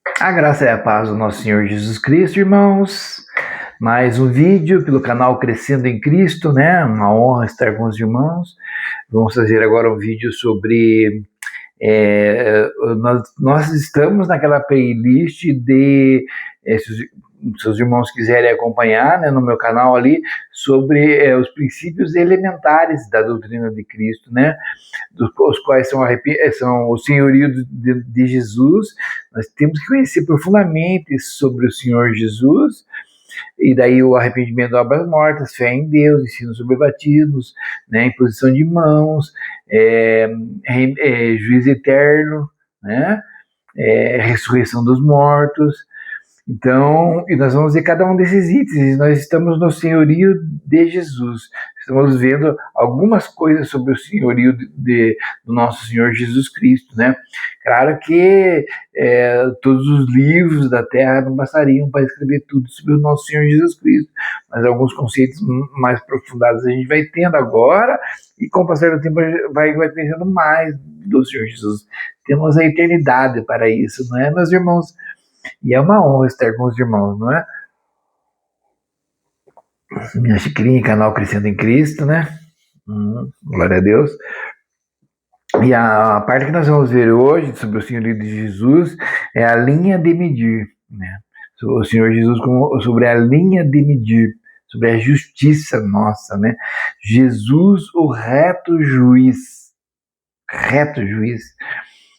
A graça e a paz do nosso Senhor Jesus Cristo, irmãos. Mais um vídeo pelo canal Crescendo em Cristo, né? Uma honra estar com os irmãos. Vamos fazer agora um vídeo sobre... nós estamos naquela playlist de... se os irmãos quiserem acompanhar, né, no meu canal ali, sobre os princípios elementares da doutrina de Cristo, né? Os quais são o senhorio de Jesus. Nós temos que conhecer profundamente sobre o Senhor Jesus, e daí o arrependimento de obras mortas, fé em Deus, ensino sobre batismos, né, imposição de mãos, juízo eterno, né, ressurreição dos mortos. Então, e nós vamos ver cada um desses itens. Nós estamos no senhorio de Jesus. Estamos vendo algumas coisas sobre o senhorio do nosso Senhor Jesus Cristo, né? Claro que todos os livros da Terra não bastariam para escrever tudo sobre o nosso Senhor Jesus Cristo, mas alguns conceitos mais aprofundados a gente vai tendo agora, e com o passar do tempo vai pensando mais do Senhor Jesus. Temos a eternidade para isso, não é, meus irmãos? E é uma honra estar com os irmãos, não é? Minha xicrinha, canal Crescendo em Cristo, né? Glória a Deus. E a parte que nós vamos ver hoje sobre o senhorio de Jesus é a linha de medir, né? O Senhor Jesus sobre a linha de medir, sobre a justiça nossa, né? Jesus, o reto juiz. Reto juiz.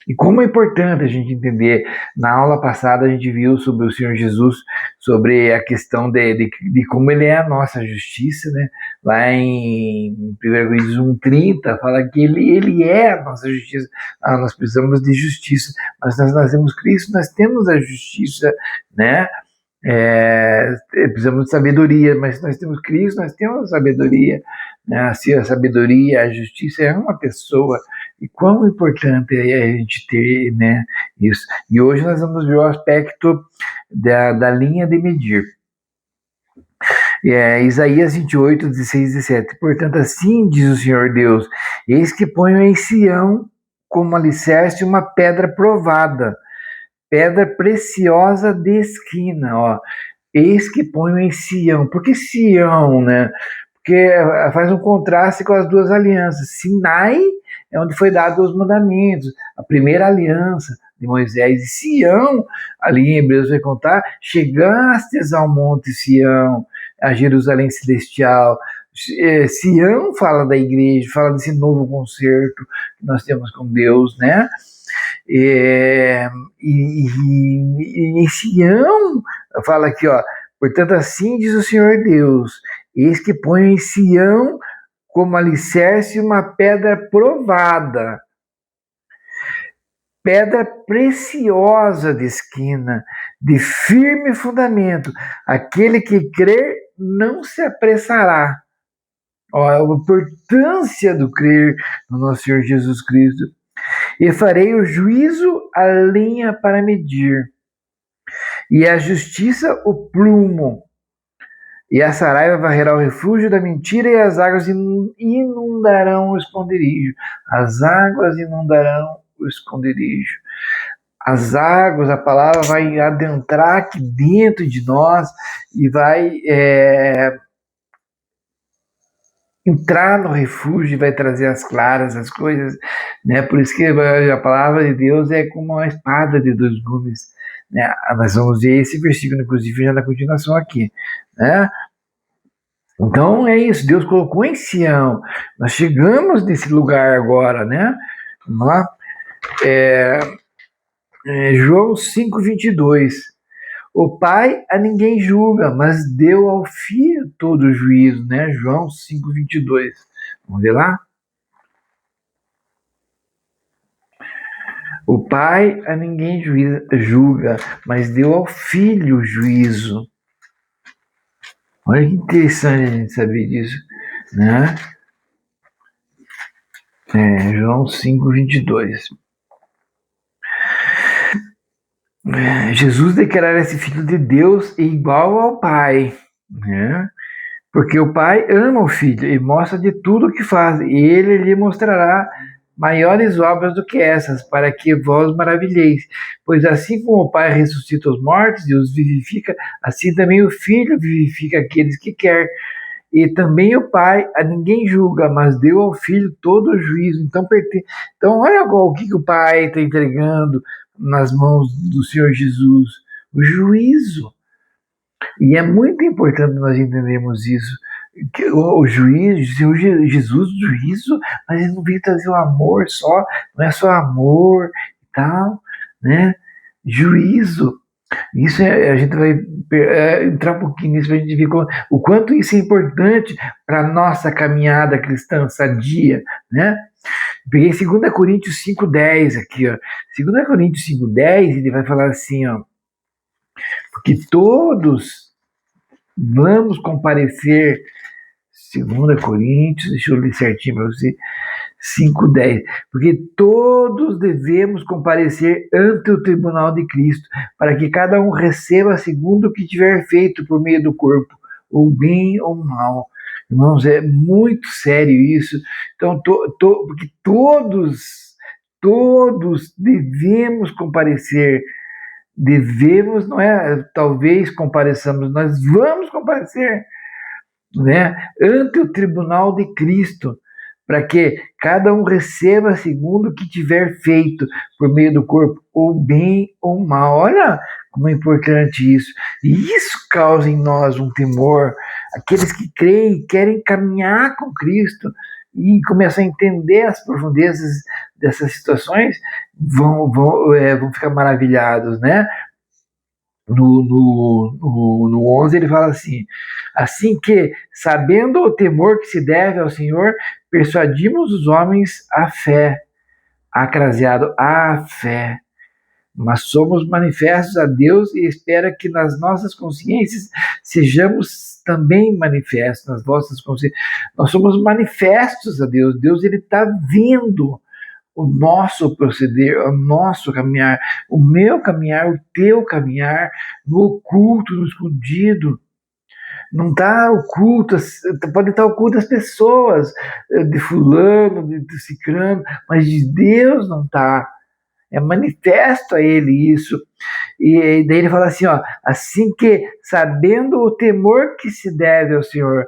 E como é importante a gente entender, na aula passada a gente viu sobre o Senhor Jesus, sobre a questão de como ele é a nossa justiça, né? Lá em 1 Coríntios 1:30, fala que ele é a nossa justiça. Nós precisamos de justiça, mas nós temos Cristo, nós temos a justiça, né? Precisamos de sabedoria, mas nós temos Cristo, nós temos a sabedoria, né? Assim, a sabedoria, a justiça é uma pessoa, e quão importante é a gente ter, né, isso. E hoje nós vamos ver o aspecto da linha de medir. Isaías 28, 16 e 17. Portanto, assim diz o Senhor Deus: eis que ponho em Sião como alicerce uma pedra provada, pedra preciosa de esquina, ó. Eis que ponho em Sião. Por que Sião, né? Porque faz um contraste com as duas alianças. Sinai é onde foi dado os mandamentos, a primeira aliança de Moisés. E Sião, ali em Hebreus vai contar: chegastes ao monte Sião, a Jerusalém celestial. Sião fala da igreja, fala desse novo concerto que nós temos com Deus, né? E em Sião fala aqui, ó: portanto, assim diz o Senhor Deus: eis que ponho em Sião como alicerce uma pedra provada, pedra preciosa de esquina, de firme fundamento. Aquele que crer não se apressará. Ó, a importância do crer no nosso Senhor Jesus Cristo. E farei o juízo a linha para medir, e a justiça o plumo. E a saraiva varrerá o refúgio da mentira, e as águas inundarão o esconderijo. As águas inundarão o esconderijo. As águas, a palavra vai adentrar aqui dentro de nós e vai entrar no refúgio e vai trazer as claras, as coisas, né? Por isso que a palavra de Deus é como uma espada de dois gumes, né? Nós vamos ver esse versículo, inclusive, já na continuação aqui, né? Então é isso, Deus colocou em Sião. Nós chegamos nesse lugar agora, né? Vamos lá? João 5:22. O Pai a ninguém julga, mas deu ao Filho todo o juízo, né? João 5:22. Vamos ver lá? O Pai a ninguém julga, mas deu ao Filho o juízo. Olha que interessante a gente saber disso, né? João 5:22. Jesus declara esse Filho de Deus igual ao Pai, né? Porque o Pai ama o Filho e mostra de tudo o que faz, e ele lhe mostrará maiores obras do que essas, para que vós maravilheis. Pois assim como o Pai ressuscita os mortos e os vivifica, assim também o Filho vivifica aqueles que quer. E também o Pai a ninguém julga, mas deu ao Filho todo o juízo. Então olha o que o Pai está entregando nas mãos do Senhor Jesus. O juízo. E é muito importante nós entendermos isso. Que o juízo, o Jesus, o juízo, mas ele não veio trazer o amor só, não é só amor e tal, né? Juízo. Isso a gente vai entrar um pouquinho nisso para a gente ver o quanto isso é importante para a nossa caminhada cristã sadia, né? Peguei 2 Coríntios 5,10 aqui, ó. 2 Coríntios 5,10, ele vai falar assim, ó, porque todos vamos comparecer, 2 Coríntios, deixa eu ler certinho para você, 5,10, porque todos devemos comparecer ante o tribunal de Cristo, para que cada um receba segundo o que tiver feito por meio do corpo, ou bem ou mal. Irmãos, é muito sério isso. Então, porque todos devemos comparecer. Devemos, não é talvez compareçamos, nós vamos comparecer, né, ante o tribunal de Cristo, para que cada um receba segundo o que tiver feito por meio do corpo, ou bem ou mal. Olha como é importante isso. E isso causa em nós um temor. Aqueles que creem, querem caminhar com Cristo e começam a entender as profundezas dessas situações, vão ficar maravilhados, né? No 11 ele fala assim que, sabendo o temor que se deve ao Senhor, persuadimos os homens à fé, acraseado à fé, mas somos manifestos a Deus e espera que nas nossas consciências sejamos também manifestos, nas vossas consciências. Nós somos manifestos a Deus. Deus, ele está vendo o nosso proceder, o nosso caminhar, o meu caminhar, o teu caminhar, no oculto, no escondido. Não está oculto, pode estar oculto as pessoas, de fulano, de cicrano, mas de Deus não está. É manifesto a ele isso. E daí ele fala assim, ó, assim que, sabendo o temor que se deve ao Senhor,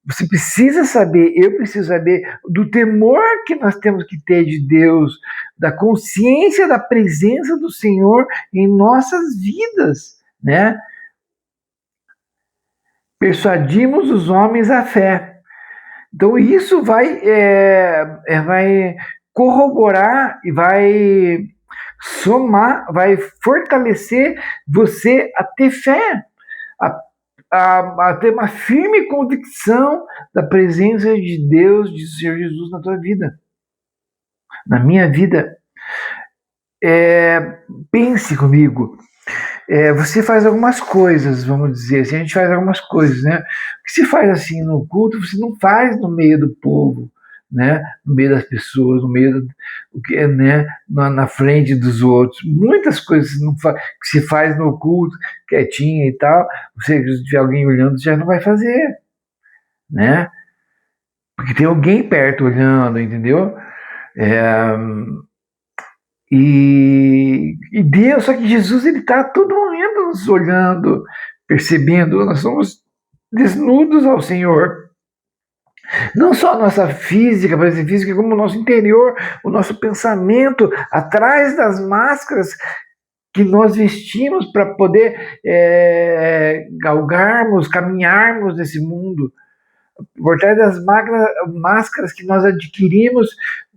você precisa saber, eu preciso saber do temor que nós temos que ter de Deus, da consciência da presença do Senhor em nossas vidas, né? Persuadimos os homens à fé. Então isso vai corroborar e vai somar, vai fortalecer você a ter fé, a ter uma firme convicção da presença de Deus, de Senhor Jesus na tua vida, na minha vida. Pense comigo. Você faz algumas coisas, vamos dizer assim, a gente faz algumas coisas, né? O que se faz assim no culto, você não faz no meio do povo, né? No meio das pessoas, no meio né? Na frente dos outros. Muitas coisas que se faz no culto, quietinha e tal, se tiver alguém olhando, já não vai fazer, né? Porque tem alguém perto olhando, entendeu? E Deus, só que Jesus, ele está a todo momento nos olhando, percebendo, nós somos desnudos ao Senhor. Não só a nossa física, presença física, como o nosso interior, o nosso pensamento, atrás das máscaras que nós vestimos para poder galgarmos, caminharmos nesse mundo. Por trás das máscaras que nós adquirimos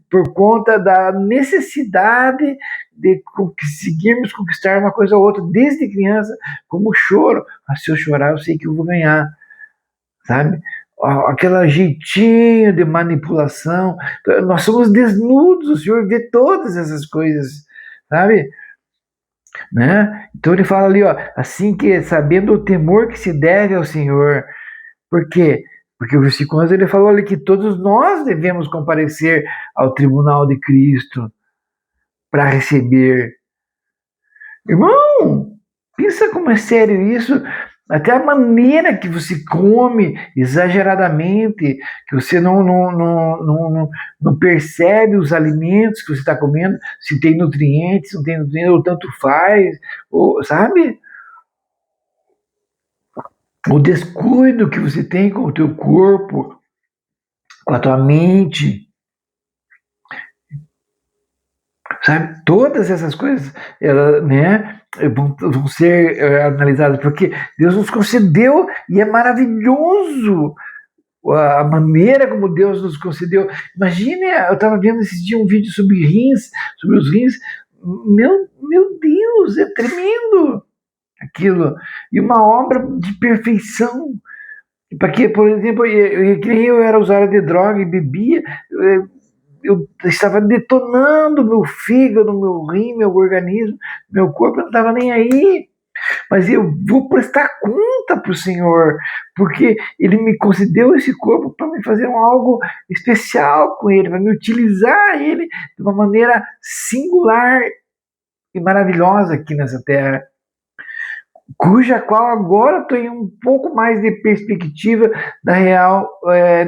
por conta da necessidade de conseguirmos conquistar uma coisa ou outra desde criança, como o choro. Mas se eu chorar, eu sei que eu vou ganhar, sabe? Aquele jeitinho de manipulação. Nós somos desnudos, o Senhor vê todas essas coisas, sabe? Né? Então ele fala ali, ó, assim que, sabendo o temor que se deve ao Senhor. Por quê? Porque o versículo 11 ele falou ali que todos nós devemos comparecer ao tribunal de Cristo para receber. Irmão, pensa como é sério isso. até a maneira que você come exageradamente, que você não percebe os alimentos que você está comendo, se tem nutrientes, se não tem nutrientes, ou tanto faz, ou, sabe? O descuido que você tem com o teu corpo, com a tua mente, sabe? Todas essas coisas, ela, né, vão ser analisadas, porque Deus nos concedeu e é maravilhoso a maneira como Deus nos concedeu. Imagine, eu estava vendo esses dias um vídeo sobre os rins. Meu Deus, é tremendo aquilo. E uma obra de perfeição. Porque, por exemplo, eu era usuário de droga e bebia, eu estava detonando meu fígado, meu rim, meu organismo, meu corpo, eu não estava nem aí. Mas eu vou prestar conta para o Senhor, porque Ele me concedeu esse corpo para me fazer algo especial com Ele, para me utilizar Ele de uma maneira singular e maravilhosa aqui nessa terra, cuja qual agora eu tenho um pouco mais de perspectiva da real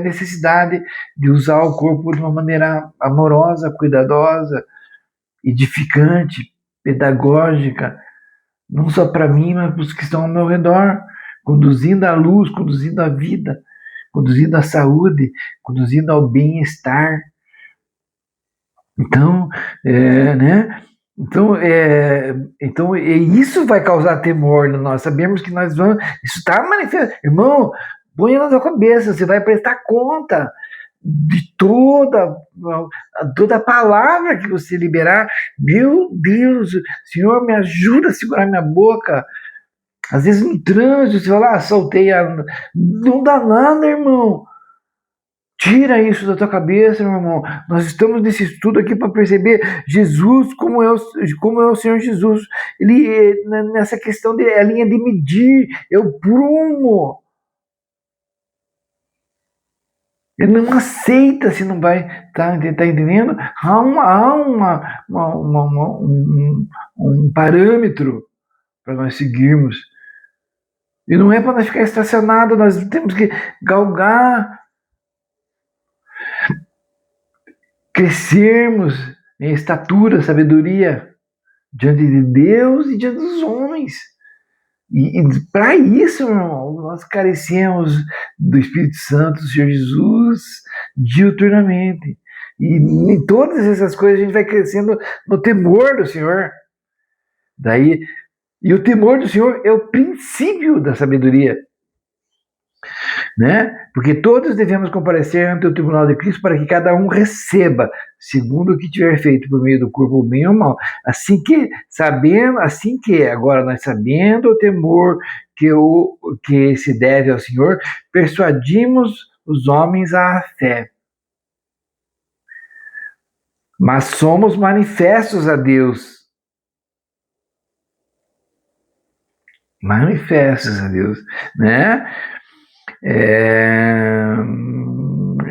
necessidade de usar o corpo de uma maneira amorosa, cuidadosa, edificante, pedagógica, não só para mim, mas para os que estão ao meu redor, conduzindo a luz, conduzindo a vida, conduzindo a saúde, conduzindo ao bem-estar. Então, né? Então, isso vai causar temor. Nós sabemos que nós vamos. Isso está manifestando. Irmão, põe na sua cabeça, você vai prestar conta de toda a palavra que você liberar. Meu Deus, Senhor, me ajuda a segurar minha boca. Às vezes no trânsito, você fala, soltei a. Não dá nada, irmão. Tira isso da tua cabeça, meu irmão. Nós estamos nesse estudo aqui para perceber Jesus, como é o Senhor Jesus. Ele, nessa questão de a linha de medir, é o prumo. Ele não aceita se não vai, tá entendendo? Há um parâmetro para nós seguirmos. E não é para nós ficar estacionado, nós temos que galgar, crescermos em estatura, sabedoria, diante de Deus e diante dos homens. E para isso, meu irmão, nós carecemos do Espírito Santo, do Senhor Jesus, diuturnamente. E em todas essas coisas a gente vai crescendo no temor do Senhor. Daí, e o temor do Senhor é o princípio da sabedoria. Né? Porque todos devemos comparecer ante o tribunal de Cristo para que cada um receba, segundo o que tiver feito por meio do corpo, bem ou mal. Agora nós sabendo o temor que se deve ao Senhor, persuadimos os homens à fé. Mas somos manifestos a Deus. Manifestos a Deus, né?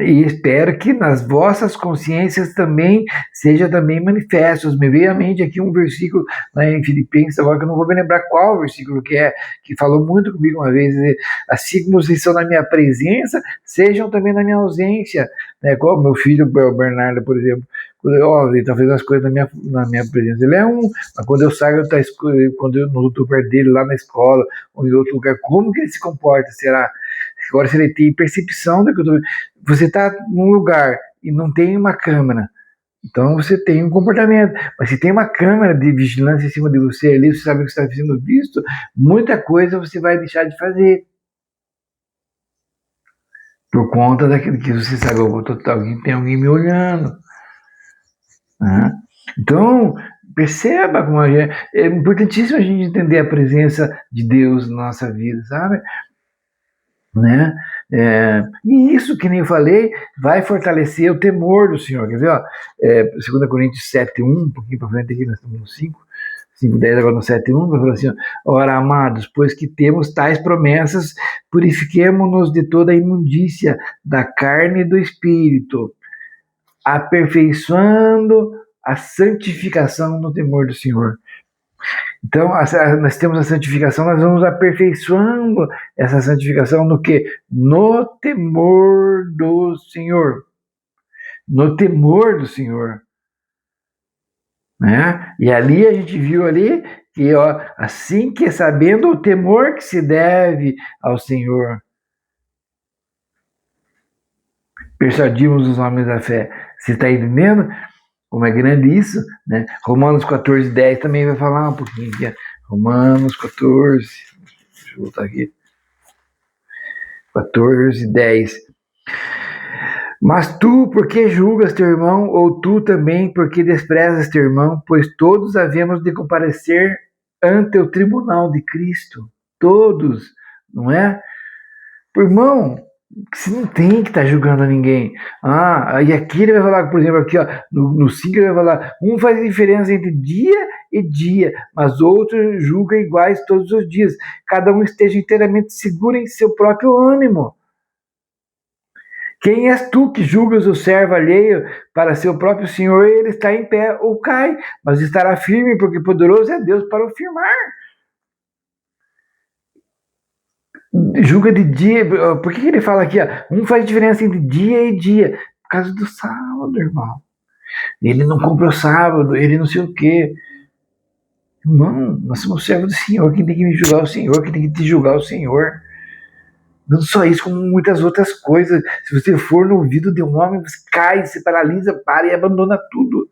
E espero que nas vossas consciências também seja também manifestos. Me veio à mente aqui um versículo lá em Filipenses, agora que eu não vou me lembrar qual versículo que falou muito comigo uma vez, assim como vocês são na minha presença, sejam também na minha ausência, né? Como meu filho, o Bernardo, por exemplo, ele está fazendo as coisas na minha presença, ele é mas quando eu saio, quando eu não estou perto dele lá na escola, ou em outro lugar, como que ele se comporta, será? Agora, se ele tem percepção do que você está num lugar e não tem uma câmera, então você tem um comportamento. Mas se tem uma câmera de vigilância em cima de você ali, você sabe que está sendo visto, muita coisa você vai deixar de fazer. Por conta daquilo que você sabe, tem alguém me olhando. Né? Então, perceba como é importantíssimo a gente entender a presença de Deus na nossa vida, sabe? Né? E isso, que nem eu falei, vai fortalecer o temor do Senhor. Quer ver? 2 Coríntios 7:1, um pouquinho para frente aqui, nós estamos no 5:10, agora no 7:1, vai falar assim: ora, amados, pois que temos tais promessas, purifiquemo-nos de toda a imundícia da carne e do espírito, aperfeiçoando a santificação no temor do Senhor. Então, nós temos a santificação, nós vamos aperfeiçoando essa santificação no quê? No temor do Senhor. No temor do Senhor. Né? E ali a gente viu ali que assim que sabendo o temor que se deve ao Senhor, persuadimos os homens da fé. Você está entendendo como é grande isso? Né? Romanos 14, 10 também vai falar um pouquinho aqui. Romanos 14, deixa eu voltar aqui. 14, 10. Mas tu, por que julgas teu irmão, ou tu também, porque desprezas teu irmão? Pois todos havemos de comparecer ante o tribunal de Cristo. Todos, não é? Irmão, você não tem que estar julgando ninguém. E aqui ele vai falar, por exemplo, aqui ó, no 5 ele vai falar, um faz diferença entre dia e dia, mas outro julga iguais todos os dias. Cada um esteja inteiramente seguro em seu próprio ânimo. Quem és tu que julgas o servo alheio para seu próprio senhor? Ele está em pé ou cai, mas estará firme, porque poderoso é Deus para o firmar. Julga de dia, por que ele fala aqui? Um faz diferença entre dia e dia, por causa do sábado, irmão. Ele não comprou sábado, ele não sei o quê. Irmão, nós somos servos do Senhor, quem tem que me julgar é o Senhor, quem tem que te julgar é o Senhor. Não só isso, como muitas outras coisas. Se você for no ouvido de um homem, você cai, se paralisa, para e abandona tudo.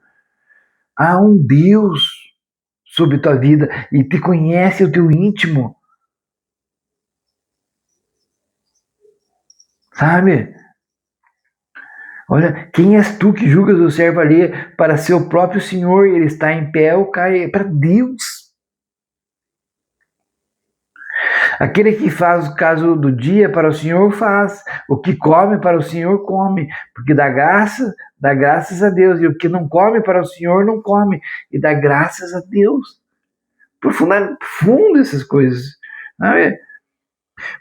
Há um Deus sobre tua vida e te conhece o teu íntimo. Sabe? Olha, quem és tu que julgas o servo alheio para seu próprio senhor? Ele está em pé ou cai? É para Deus. Aquele que faz o caso do dia para o Senhor faz, o que come para o Senhor come, porque dá graças a Deus, e o que não come para o Senhor não come, e dá graças a Deus. Profundo essas coisas, sabe?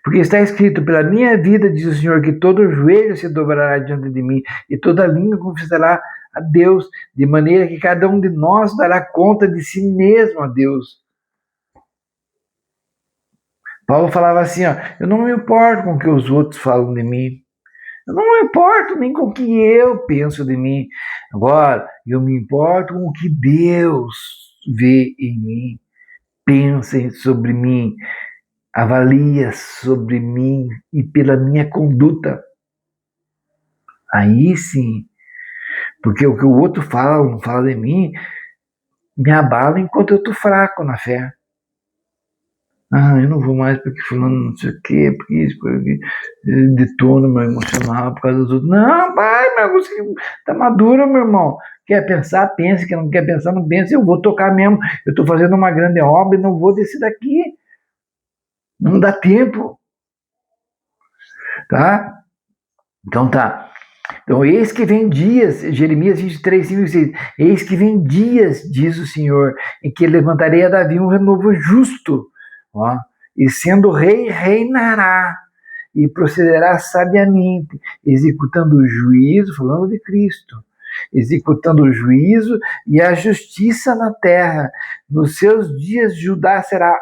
Porque está escrito, pela minha vida, diz o Senhor, que todo joelho se dobrará diante de mim, e toda língua confessará a Deus, de maneira que cada um de nós dará conta de si mesmo a Deus. Paulo falava assim, eu não me importo com o que os outros falam de mim. Eu não me importo nem com o que eu penso de mim. Agora, eu me importo com o que Deus vê em mim, pensa sobre mim, avalia sobre mim e pela minha conduta. Aí sim, porque o que o outro fala ou não fala de mim, me abala enquanto eu estou fraco na fé. Eu não vou mais porque fulano não sei o quê, porque isso, porque detona meu emocional por causa dos outros. Não, pai, mas você tá maduro, meu irmão. Quer pensar, pense. Quer não quer pensar, não pense. Eu vou tocar mesmo. Eu estou fazendo uma grande obra e não vou descer daqui. Não dá tempo. Tá? Então tá. Então, eis que vem dias, Jeremias 23, 5 e 6, eis que vem dias, diz o Senhor, em que levantarei a Davi um renovo justo, e sendo rei, reinará, e procederá sabiamente, executando o juízo, falando de Cristo, executando o juízo e a justiça na terra. Nos seus dias, Judá será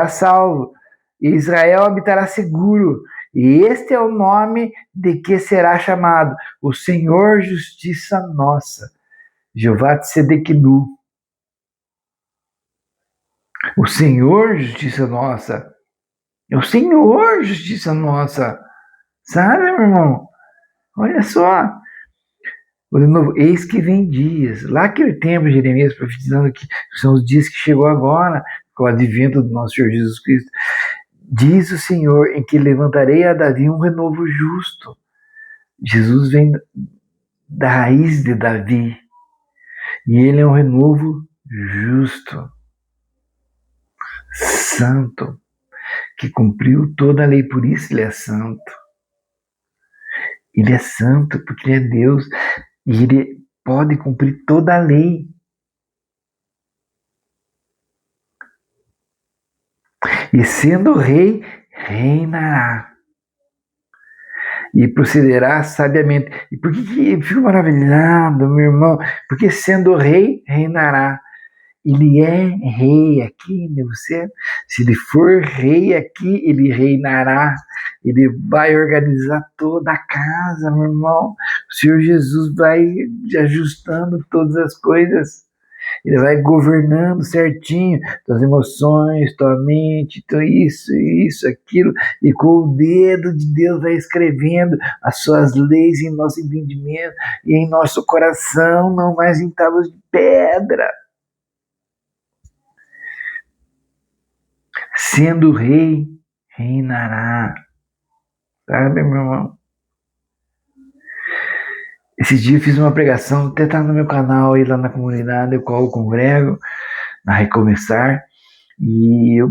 salvo, e Israel habitará seguro. E este é o nome de que será chamado o Senhor Justiça Nossa, Jeová Tsedequenu. O Senhor Justiça Nossa. É o Senhor Justiça Nossa. Sabe, meu irmão? Olha só. De novo, eis que vem dias. Lá aquele tempo, Jeremias profetizando que são os dias que chegou agora, com o advento do nosso Senhor Jesus Cristo. Diz o Senhor, em que levantarei a Davi um renovo justo. Jesus vem da raiz de Davi. E ele é um renovo justo, santo, que cumpriu toda a lei, por isso ele é santo. Ele é santo porque ele é Deus e ele pode cumprir toda a lei. E sendo rei, reinará. E procederá sabiamente. E por que eu fico maravilhado, meu irmão? Porque sendo rei, reinará. Ele é rei aqui, né? Se ele for rei aqui, ele reinará. Ele vai organizar toda a casa, meu irmão. O Senhor Jesus vai ajustando todas as coisas. Ele vai governando certinho tuas emoções, tua mente, tudo isso, aquilo. E com o dedo de Deus vai escrevendo as suas leis em nosso entendimento e em nosso coração, não mais em tábuas de pedra. Sendo rei, reinará. Sabe, meu irmão? Esse dia eu fiz uma pregação, até tá no meu canal aí lá na comunidade, eu qual eu congrego, na Recomeçar, e eu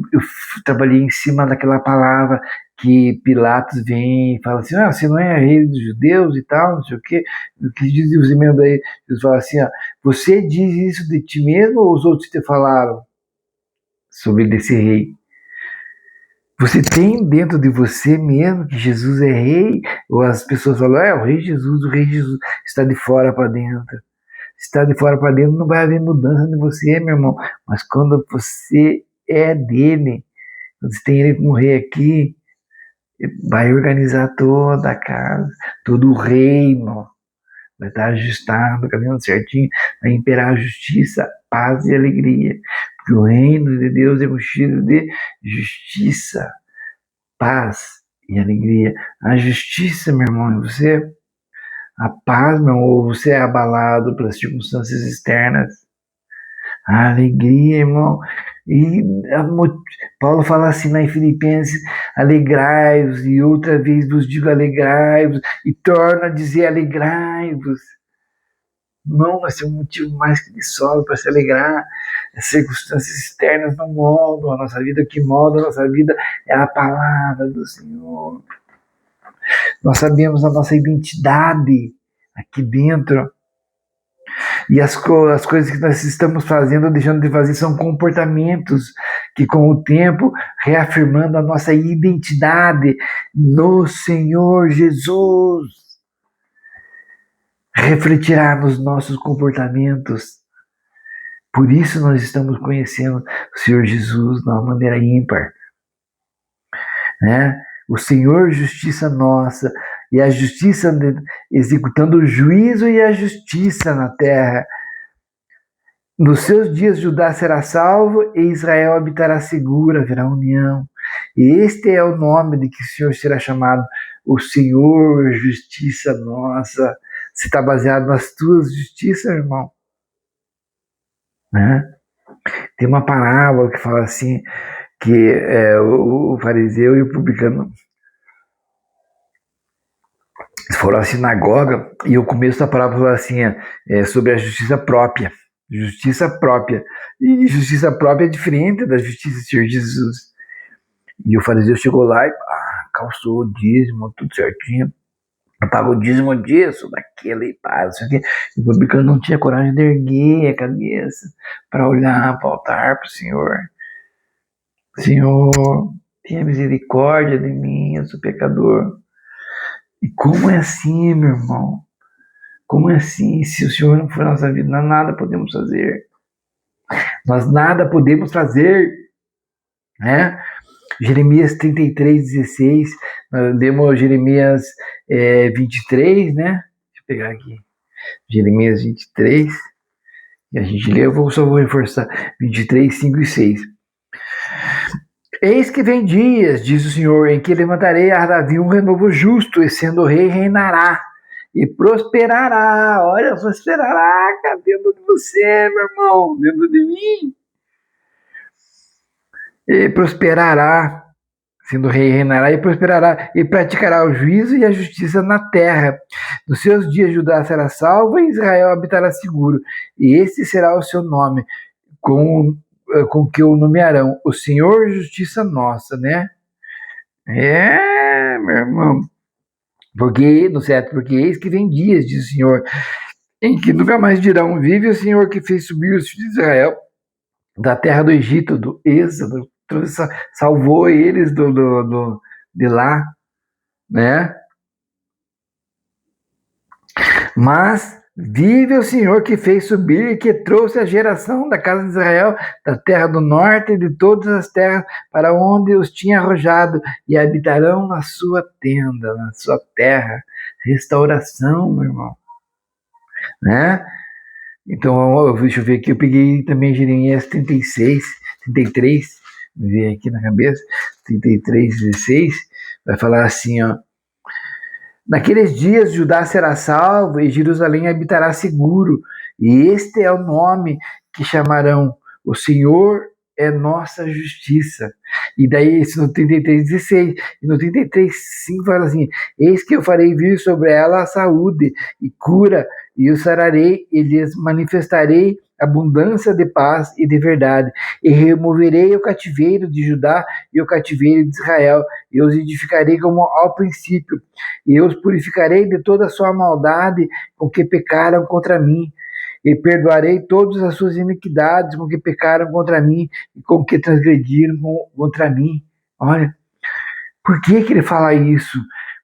trabalhei em cima daquela palavra que Pilatos vem e fala assim, você não é rei dos judeus e tal, não sei o quê. O que diz os membros aí, eles falam assim, você diz isso de ti mesmo ou os outros te falaram sobre desse rei? Você tem dentro de você mesmo que Jesus é rei? Ou as pessoas falam, o rei Jesus está de fora para dentro. Se está de fora para dentro, não vai haver mudança em você, meu irmão. Mas quando você é dele, quando você tem ele como rei aqui, vai organizar toda a casa, todo o reino. Vai estar ajustado, caminhando certinho, vai imperar a justiça, paz e alegria. Porque o reino de Deus é um cheiro de justiça, paz e alegria. A justiça, meu irmão, é você. A paz, meu irmão, você é abalado pelas circunstâncias externas. A alegria, irmão. E Paulo fala assim lá em Filipenses, alegrai-vos, e outra vez vos digo alegrai-vos, e torna a dizer alegrai-vos. Não, nós temos um motivo mais que de sobra para se alegrar. As circunstâncias externas não moldam a nossa vida, o que molda a nossa vida é a palavra do Senhor. Nós sabemos a nossa identidade aqui dentro. E as coisas que nós estamos fazendo ou deixando de fazer são comportamentos que, com o tempo, reafirmando a nossa identidade no Senhor Jesus, refletirá nos nossos comportamentos. Por isso nós estamos conhecendo o Senhor Jesus de uma maneira ímpar, né? O Senhor, justiça nossa, e a justiça executando o juízo e a justiça na terra. Nos seus dias Judá será salvo e Israel habitará segura, haverá união. E este é o nome de que o Senhor será chamado, o Senhor, justiça nossa. Você está baseado nas tuas justiças, irmão? Né? Tem uma parábola que fala assim, que o fariseu e o publicano foram à sinagoga, e o começo da parábola fala assim, sobre a justiça própria. Justiça própria. E justiça própria é diferente da justiça do Senhor Jesus. E o fariseu chegou lá e calçou o dízimo, tudo certinho. Pagou o dízimo disso, daquilo e pá, isso aqui. E o publicano não tinha coragem de erguer a cabeça para olhar para o altar, para o Senhor. Senhor, tenha misericórdia de mim, eu sou pecador. E como é assim, meu irmão? Como é assim? Se o Senhor não for na nossa vida, nós nada podemos fazer. Nós nada podemos fazer, né? Jeremias 33:16, nós lemos Jeremias 23, né? Deixa eu pegar aqui. Jeremias 23, e a gente lê, só vou reforçar, 23, 5 e 6. Eis que vem dias, diz o Senhor, em que levantarei a Davi um renovo justo, e sendo rei reinará, e prosperará. Olha, prosperará, cara, dentro de você, meu irmão, dentro de mim. E prosperará, sendo rei reinará, e prosperará, e praticará o juízo e a justiça na terra. Nos seus dias Judá será salvo, e Israel habitará seguro, e esse será o seu nome, com que o nomearão o Senhor, justiça nossa, né? Meu irmão. Porque, no certo, porque eis que vem dias, diz o Senhor, em que nunca mais dirão, vive o Senhor que fez subir os filhos de Israel da terra do Egito, do Êxodo, salvou eles de lá, né? Mas Vive o Senhor que fez subir e que trouxe a geração da casa de Israel, da terra do norte e de todas as terras, para onde os tinha arrojado, e habitarão na sua tenda, na sua terra. Restauração, meu irmão. Né? Então, deixa eu ver aqui, eu peguei também Jeremias 33, me veio aqui na cabeça, 33, 16, vai falar assim, ó. Naqueles dias Judá será salvo e Jerusalém habitará seguro, e este é o nome que chamarão: o Senhor é nossa justiça. E daí, isso no 33:16, e no 33:5 fala assim: eis que eu farei vir sobre ela a saúde e cura, e o sararei, e lhes manifestarei abundância de paz e de verdade, e removerei o cativeiro de Judá e o cativeiro de Israel, e os edificarei como ao princípio, e eu os purificarei de toda a sua maldade com que pecaram contra mim, e perdoarei todas as suas iniquidades com que pecaram contra mim e com que transgrediram contra mim. Olha, por que ele fala isso?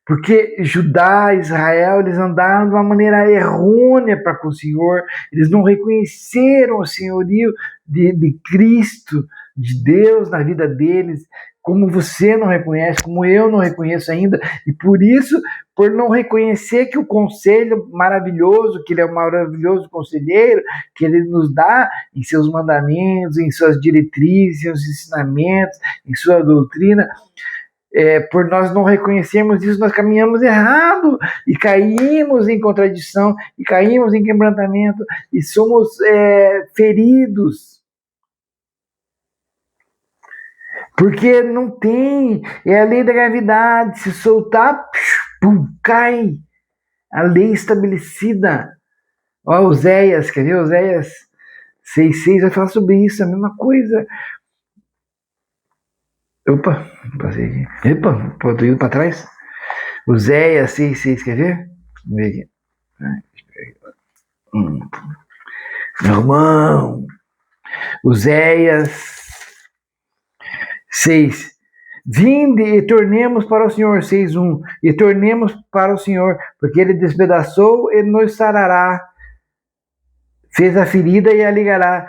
Porque Judá e Israel, eles andaram de uma maneira errônea para com o Senhor, eles não reconheceram o senhorio de Cristo, de Deus na vida deles, como você não reconhece, como eu não reconheço ainda, e por isso, por não reconhecer que o conselho maravilhoso, que ele é um maravilhoso conselheiro, que ele nos dá em seus mandamentos, em suas diretrizes, em seus ensinamentos, em sua doutrina, por nós não reconhecermos isso, nós caminhamos errado e caímos em contradição, e caímos em quebrantamento, e somos feridos. Porque não tem, é a lei da gravidade, se soltar, pum, cai. A lei estabelecida. Ó, Oséias, quer ver? Oséias 6,6 vai falar sobre isso, a mesma coisa. Opa, passei aqui. Epa, tô indo para trás. Oséias 6,6, quer ver? Vamos ver aqui. Meu irmão. Oséias 6. Vinde e tornemos para o Senhor, 6:1, e tornemos para o Senhor, porque ele despedaçou e nos sarará. Fez a ferida e a ligará.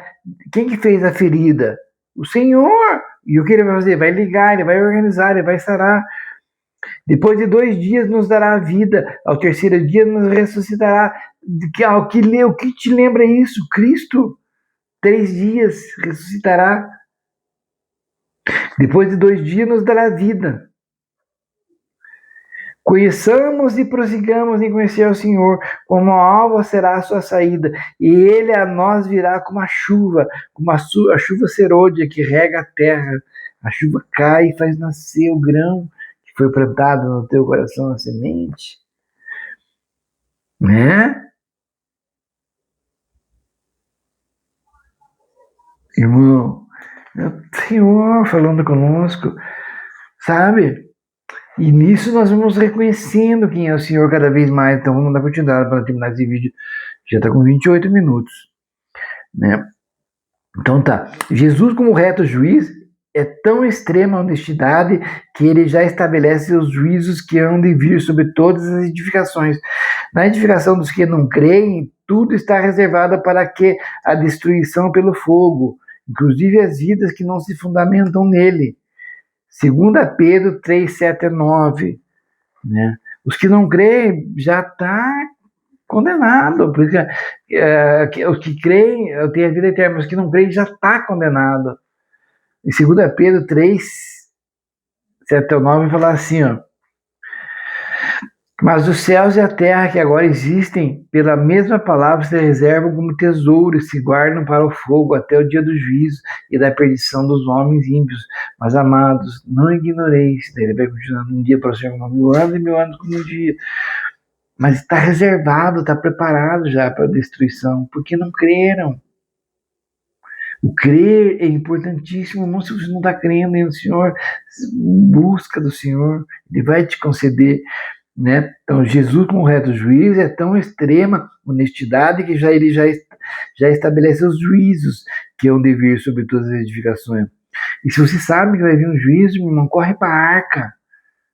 Quem que fez a ferida? O Senhor. E o que ele vai fazer? Vai ligar, ele vai organizar, ele vai sarar. Depois de 2 dias nos dará a vida, ao terceiro dia nos ressuscitará. O que te lembra isso? Cristo, 3 dias ressuscitará. Depois de 2 dias nos dará vida. Conheçamos e prossigamos em conhecer o Senhor, como a alva será a sua saída, e ele a nós virá como a chuva serôdia que rega a terra. A chuva cai e faz nascer o grão que foi plantado no teu coração, a semente. Né? Irmão, é o Senhor falando conosco, sabe? E nisso nós vamos reconhecendo quem é o Senhor cada vez mais. Então vamos dar continuidade para terminar esse vídeo. Já está com 28 minutos. Né? Então tá. Jesus, como reto juiz, é tão extrema a honestidade que ele já estabelece os juízos que hão de vir sobre todas as edificações. Na edificação dos que não creem, tudo está reservado para que a destruição pelo fogo, inclusive as vidas que não se fundamentam nele. 2 Pedro 3, 7 e 9. Né? Os que não creem já está condenado, porque os que creem têm a vida eterna, os que não creem já está condenado. Em 2 Pedro 3, 7 e 9 fala assim, ó: mas os céus e a terra que agora existem, pela mesma palavra se reservam como tesouro e se guardam para o fogo até o dia do juízo e da perdição dos homens ímpios. Mas, amados, não ignoreis, ele vai continuando: um dia para o Senhor como 1000 anos e 1000 anos como um dia. Mas está reservado, está preparado já para a destruição, porque não creram. O crer é importantíssimo, irmão. Se você não está crendo no Senhor, busca do Senhor, ele vai te conceder. Né? Então, Jesus, como reto juiz, é tão extrema honestidade que ele já estabelece os juízos que hão de vir sobre todas as edificações. E se você sabe que vai vir um juízo, irmão, corre para a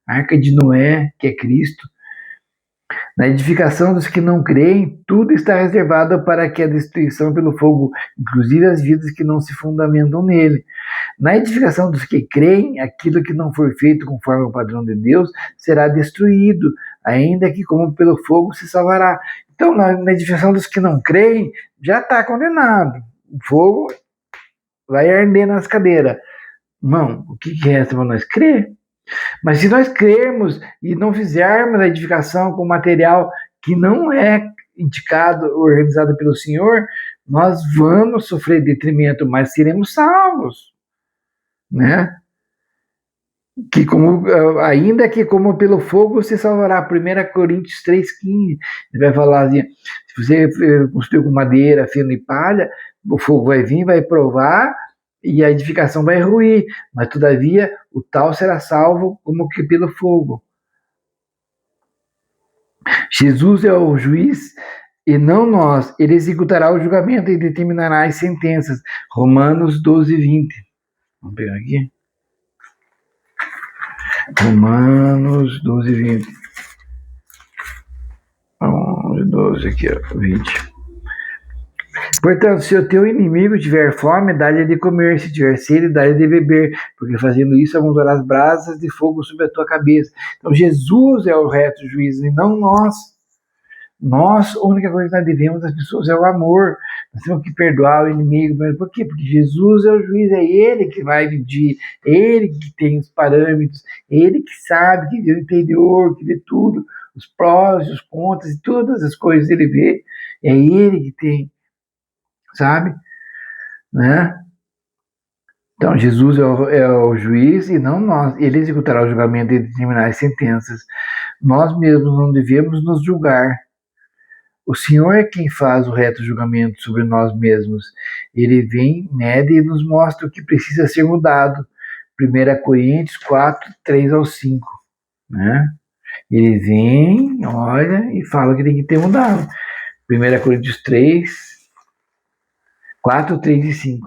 arca de Noé, que é Cristo. Na edificação dos que não creem, tudo está reservado para que a destruição pelo fogo, inclusive as vidas que não se fundamentam nele. Na edificação dos que creem, aquilo que não for feito conforme o padrão de Deus será destruído, ainda que como pelo fogo se salvará. Então, na edificação dos que não creem, já está condenado. O fogo vai arder nas cadeiras. Irmão, o que resta para nós? Crer. Mas se nós crermos e não fizermos a edificação com material que não é indicado ou organizado pelo Senhor, nós vamos sofrer detrimento, mas seremos salvos, né? Que como, ainda que como pelo fogo se salvará. 1 Coríntios 3,15, ele vai falar assim, se você construiu com madeira, feno e palha, o fogo vai vir, vai provar, e a edificação vai ruir, mas todavia o tal será salvo como que pelo fogo. Jesus é o juiz e não nós. Ele executará o julgamento e determinará as sentenças. Romanos 12:20. Vamos pegar aqui. Romanos 12:20. 12 aqui, ó, 20. Portanto, se o teu inimigo tiver fome, dá-lhe de comer, se tiver sede, dá-lhe de beber, porque fazendo isso amontoarás as brasas de fogo sobre a tua cabeça. Então, Jesus é o reto juiz e não nós. Nós, a única coisa que nós devemos às pessoas é o amor. Nós temos que perdoar o inimigo. Por quê? Porque Jesus é o juiz, é Ele que vai medir, Ele que tem os parâmetros, Ele que sabe, que vê o interior, que vê tudo, os prós, os contras, e todas as coisas Ele vê. É Ele que tem, sabe? Né? Então, Jesus é o juiz e não nós. Ele executará o julgamento e determinar as sentenças. Nós mesmos não devemos nos julgar. O Senhor é quem faz o reto julgamento sobre nós mesmos. Ele vem, mede e nos mostra o que precisa ser mudado. 1 Coríntios 4:3-5. Né? Ele vem, olha e fala que tem que ter mudado. 1 Coríntios 4:3-5.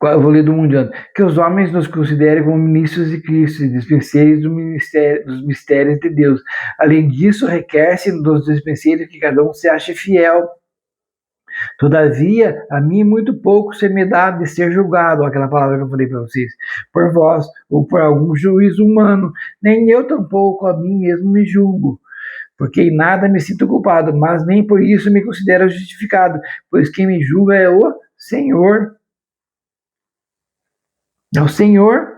Eu vou ler do mundial. Que os homens nos considerem como ministros de Cristo e dispenseiros dos mistérios de Deus. Além disso, requer-se dos dispenseiros que cada um se ache fiel. Todavia, a mim muito pouco se me dá de ser julgado, aquela palavra que eu falei para vocês, por vós ou por algum juízo humano. Nem eu tampouco a mim mesmo me julgo, porque em nada me sinto culpado, mas nem por isso me considero justificado, pois quem me julga é o Senhor. É o Senhor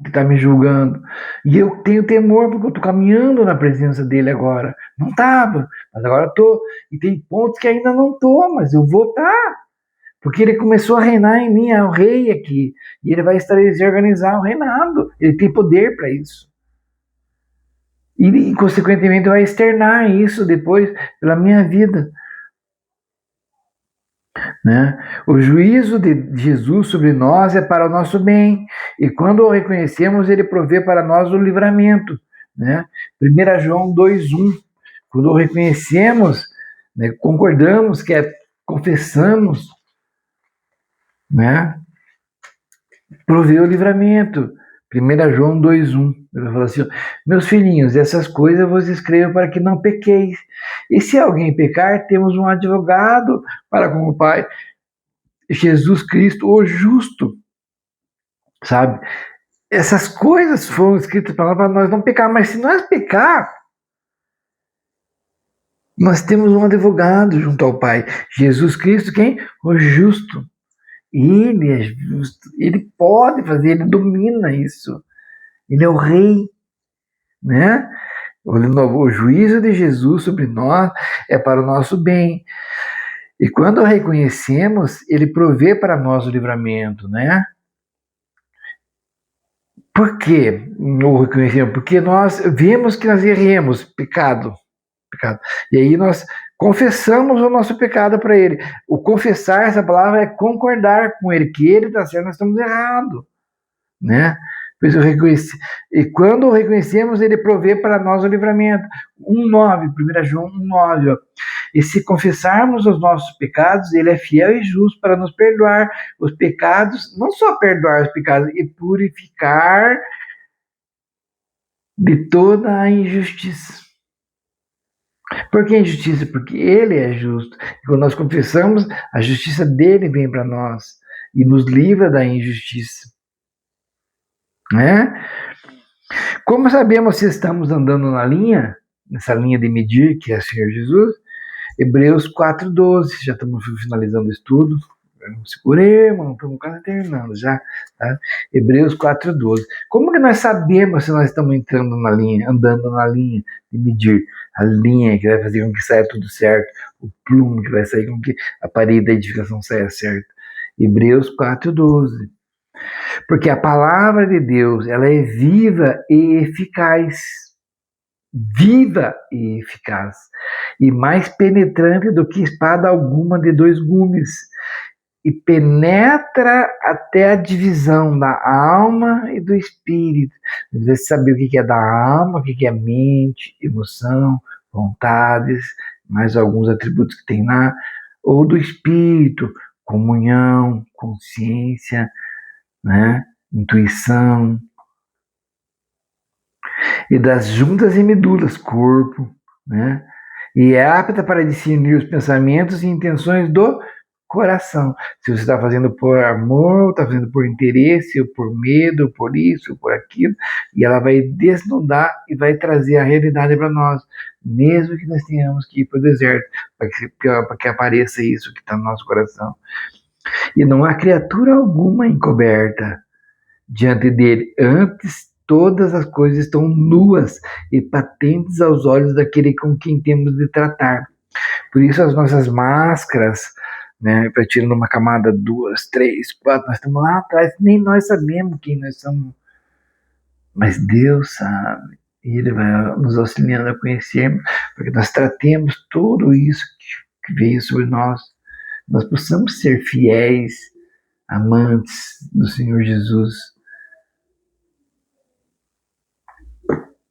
que está me julgando. E eu tenho temor porque eu estou caminhando na presença dele agora. Não estava, mas agora estou. E tem pontos que ainda não estou, mas eu vou estar. Porque ele começou a reinar em mim, é o rei aqui. E ele vai estabelecer e organizar o reinado. Ele tem poder para isso. E, consequentemente, vai externar isso depois pela minha vida. Né? O juízo de Jesus sobre nós é para o nosso bem, e quando o reconhecemos, ele provê para nós o livramento. Né? 1 João 2:1. Quando o reconhecemos, né, concordamos, confessamos, né, provê o livramento. 1 João 2:1. Ele fala assim: meus filhinhos, essas coisas eu vos escrevo para que não pequeis. E se alguém pecar, temos um advogado para com o Pai, Jesus Cristo, o justo. Sabe? Essas coisas foram escritas para nós não pecar, mas se nós pecar, nós temos um advogado junto ao Pai. Jesus Cristo, quem? O justo. Ele é justo, ele pode fazer, ele domina isso. Ele é o rei, né? O juízo de Jesus sobre nós é para o nosso bem. E quando reconhecemos, ele provê para nós o livramento, né? Por quê? O reconhecemos? Porque nós vemos que nós erramos, pecado. E aí nós confessamos o nosso pecado para ele. O confessar, essa palavra, é concordar com ele, que ele está certo, nós estamos errados, né? Pois eu reconheci. E quando o reconhecemos, ele provê para nós o livramento. 1:9, 1 João 1:9. Ó. E se confessarmos os nossos pecados, ele é fiel e justo para nos perdoar os pecados, não só perdoar os pecados, e purificar de toda a injustiça. Por que injustiça? Porque ele é justo. E quando nós confessamos, a justiça dele vem para nós e nos livra da injustiça. Né? Como sabemos se estamos andando na linha, nessa linha de medir, que é o Senhor Jesus? Hebreus 4:12, já estamos finalizando o estudo. Seguremos, estamos quase terminando já. Tá? Hebreus 4:12. Como que nós sabemos se nós estamos entrando na linha, andando na linha de medir? A linha que vai fazer com que saia tudo certo, o plumo que vai sair com que a parede da edificação saia certo. Hebreus 4:12. Porque a palavra de Deus, ela é viva e eficaz. Viva e eficaz. E mais penetrante do que espada alguma de dois gumes. E penetra até a divisão da alma e do espírito. Às vezes saber o que é da alma, o que é mente, emoção, vontades, mais alguns atributos que tem lá, ou do espírito, comunhão, consciência, né? Intuição, e das juntas e medulas, corpo, né? E é apta para discernir os pensamentos e intenções do coração. Se você está fazendo por amor, está fazendo por interesse, ou por medo, ou por isso, ou por aquilo, e ela vai desnudar e vai trazer a realidade para nós, mesmo que nós tenhamos que ir para o deserto, para que apareça isso que está no nosso coração. E não há criatura alguma encoberta diante dele. Antes, todas as coisas estão nuas e patentes aos olhos daquele com quem temos de tratar. Por isso as nossas máscaras, né, tirando uma camada, 2, 3, 4, nós estamos lá atrás, nem nós sabemos quem nós somos, mas Deus sabe, e Ele vai nos auxiliando a conhecermos, para que nós tratemos tudo isso que veio sobre nós possamos ser fiéis, amantes do Senhor Jesus,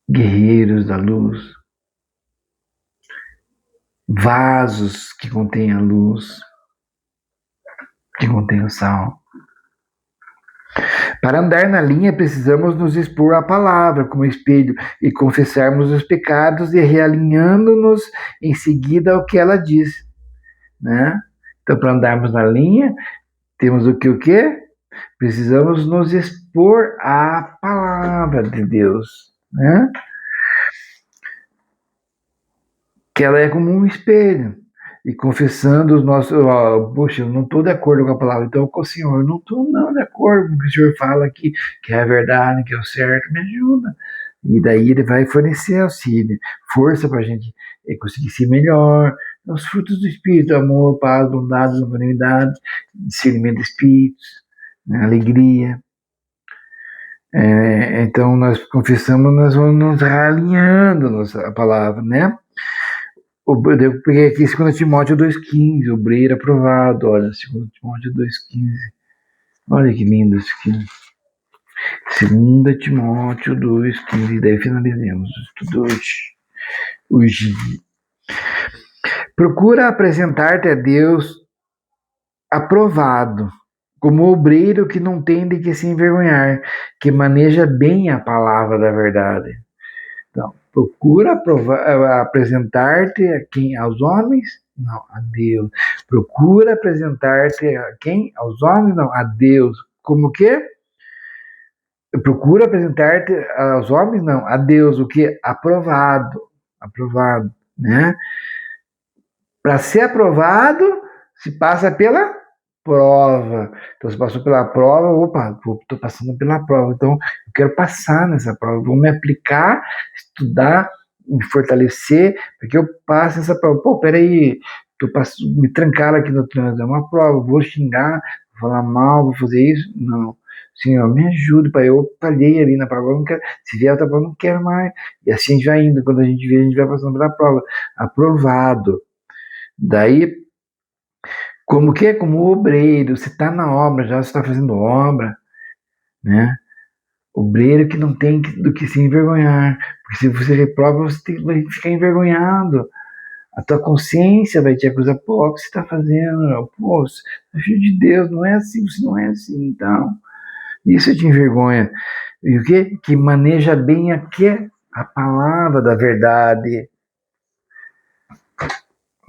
guerreiros da luz, vasos que contêm a luz, que contêm o sal. Para andar na linha, precisamos nos expor à palavra como espelho e confessarmos os pecados e realinhando-nos em seguida ao que ela diz, né? Então, para andarmos na linha, temos o que? Precisamos nos expor à palavra de Deus, né? Que ela é como um espelho. E confessando os nossos... poxa, eu não estou de acordo com a palavra, então com o Senhor, eu não estou de acordo com o que o Senhor fala aqui, que é a verdade, que é o certo, me ajuda. E daí ele vai fornecer auxílio, força para a gente conseguir ser melhor. Os frutos do Espírito, amor, paz, bondade, longanimidade, discernimento de espíritos, né, alegria. Então nós confessamos, nós vamos nos realinhando a palavra, né? Eu peguei aqui 2 Timóteo 2,15, obreiro aprovado, olha, 2 Timóteo 2,15. Olha que lindo isso aqui. 2 Timóteo 2,15, daí finalizemos o estudo hoje. Procura apresentar-te a Deus aprovado, como obreiro que não tem de que se envergonhar, que maneja bem a palavra da verdade. Então, procura apresentar-te a quem? Aos homens? Não, a Deus. Procura apresentar-te a quem? Aos homens? Não, a Deus. Como que? Procura apresentar-te aos homens? Não, a Deus. O que? Aprovado. Aprovado, né? Para ser aprovado, se passa pela prova. Então, se passou pela prova, opa, estou passando pela prova. Então, eu quero passar nessa prova. Vou me aplicar, estudar, me fortalecer, para que eu passe essa prova. Pô, peraí, me trancaram aqui no trânsito, é uma prova, vou xingar, vou falar mal, vou fazer isso? Não. Senhor, me ajude, pai. Eu falhei ali na prova, eu não quero. Se vier outra prova, eu não quero mais. E assim a gente vai indo. Quando a gente vê, a gente vai passando pela prova. Aprovado. Daí, como que é? Como obreiro, você está na obra, já está fazendo obra, né? Obreiro que não tem do que se envergonhar, porque se você reprova, você vai ficar envergonhado. A tua consciência vai te acusar, pô, o que você está fazendo? Pô, você é filho de Deus, não é assim, você não é assim, então. Isso te envergonha. E o quê? Que maneja bem a palavra da verdade.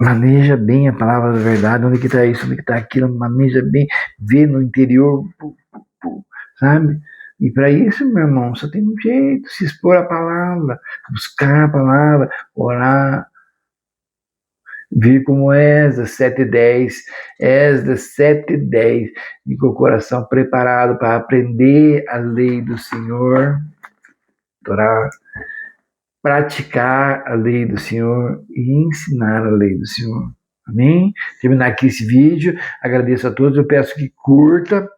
Maneja bem a palavra da verdade. Onde que está isso? Onde que está aquilo? Maneja bem. Vê no interior, sabe? E para isso, meu irmão, só tem um jeito: se expor à palavra, buscar a palavra, orar. Vir como Esdras 7:10, Esdras 7:10, e com o coração preparado para aprender a lei do Senhor, orar, praticar a lei do Senhor e ensinar a lei do Senhor. Amém? Terminar aqui esse vídeo, agradeço a todos, eu peço que curta,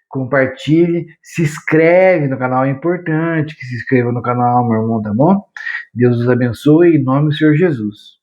compartilhe, se inscreve no canal, é importante que se inscreva no canal, meu irmão, tá bom? Deus os abençoe, em nome do Senhor Jesus.